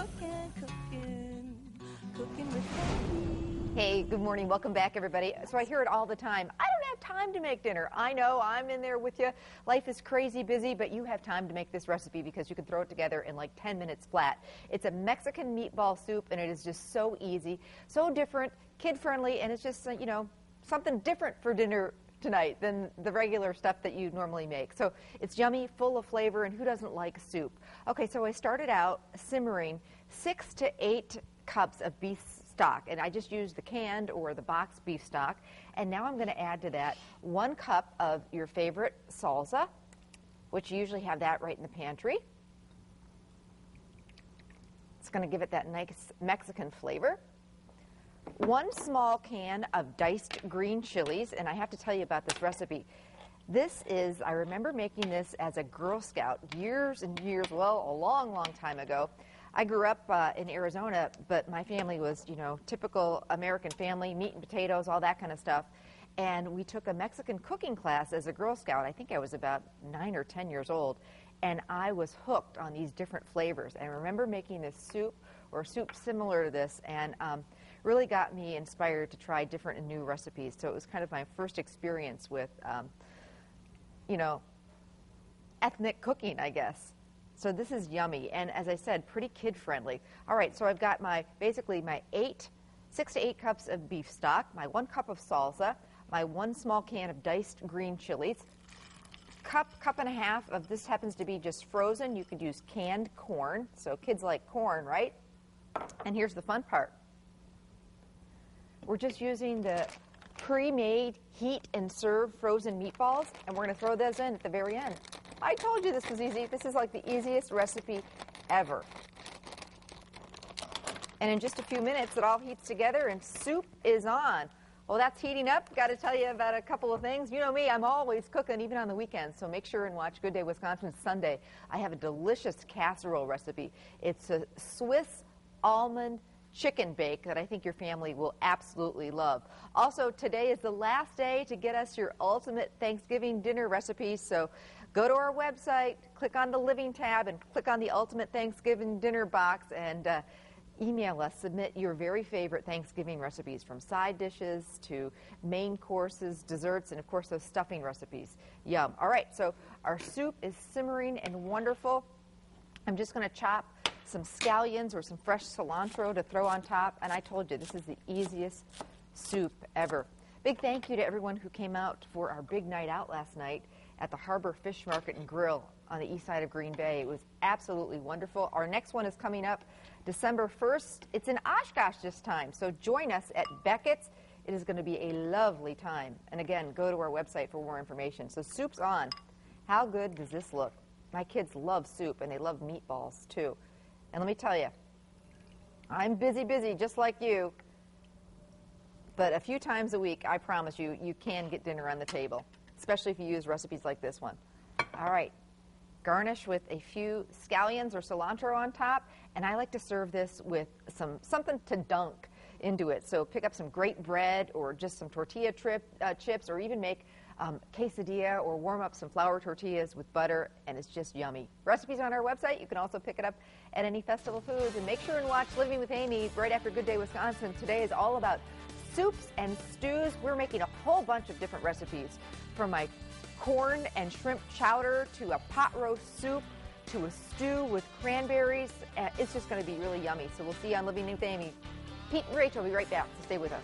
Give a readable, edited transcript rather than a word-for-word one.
Cooking with Becky. Hey, good morning. Welcome back, everybody. So I hear it all the time. I don't have time to make dinner. I know, I'm in there with you. Life is crazy busy, but you have time to make this recipe because you can throw it together in like 10 minutes flat. It's a Mexican meatball soup, and it is just so easy, so different, kid-friendly, and it's just, you know, something different for dinner tonight than the regular stuff that you normally make. So it's yummy, full of flavor, and who doesn't like soup? Okay, so I started out simmering 6 to 8 cups of beef stock, and I just used the canned or the box beef stock. And now I'm going to add to that 1 cup of your favorite salsa, which you usually have that right in the pantry. It's going to give it that nice Mexican flavor. 1 small can of diced green chilies, and I have to tell you about this recipe. This is, I remember making this as a Girl Scout years and years, well, a long, long time ago. I grew up in Arizona, but my family was, you know, typical American family, meat and potatoes, all that kind of stuff. And we took a Mexican cooking class as a Girl Scout. I think I was about 9 or 10 years old. And I was hooked on these different flavors. And I remember making this soup, or soup similar to this, and really got me inspired to try different and new recipes. So it was kind of my first experience with, you know, ethnic cooking, I guess. So this is yummy, and as I said, pretty kid-friendly. All right, so I've got basically my 6 to 8 cups of beef stock, my 1 cup of salsa, my 1 small can of diced green chilies, cup and a half of this happens to be just frozen. You could use canned corn, so kids like corn, right? And here's the fun part. We're just using the pre-made heat and serve frozen meatballs, and we're going to throw those in at the very end. I told you this was easy. This is like the easiest recipe ever. And in just a few minutes, it all heats together and soup is on. Well, that's heating up. Got to tell you about a couple of things. You know me, I'm always cooking, even on the weekends, so make sure and watch Good Day Wisconsin Sunday. I have a delicious casserole recipe. It's a Swiss almond chicken bake that I think your family will absolutely love. Also, today is the last day to get us your ultimate Thanksgiving dinner recipes, so go to our website, click on the Living tab, and click on the Ultimate Thanksgiving Dinner box, and email us. Submit your very favorite Thanksgiving recipes, from side dishes to main courses, desserts, and of course those stuffing recipes. Yum. All right, so our soup is simmering and wonderful. I'm just going to chop some scallions or some fresh cilantro to throw on top, and I told you this is the easiest soup ever. Big thank you to everyone who came out for our big night out last night at the Harbor Fish Market and Grill on the east side of Green Bay. It was absolutely wonderful. Our next one is coming up December 1st. It's in Oshkosh this time, so join us at Beckett's. It is going to be a lovely time. And again, go to our website for more information. So soup's on. How good does this look? My kids love soup, and they love meatballs too. And let me tell you, I'm busy, just like you. But a few times a week, I promise you, you can get dinner on the table, especially if you use recipes like this one. All right, garnish with a few scallions or cilantro on top, and I like to serve this with something to dunk into it. So pick up some great bread or just some tortilla chips, or even make quesadilla or warm up some flour tortillas with butter, and it's just yummy. Recipes on our website. You can also pick it up at any Festival Foods, and make sure and watch Living with Amy right after Good Day Wisconsin. Today is all about soups and stews. We're making a whole bunch of different recipes, from my corn and shrimp chowder to a pot roast soup to a stew with cranberries. It's just going to be really yummy. So we'll see you on Living with Amy. Pete and Rachel will be right back, so stay with us.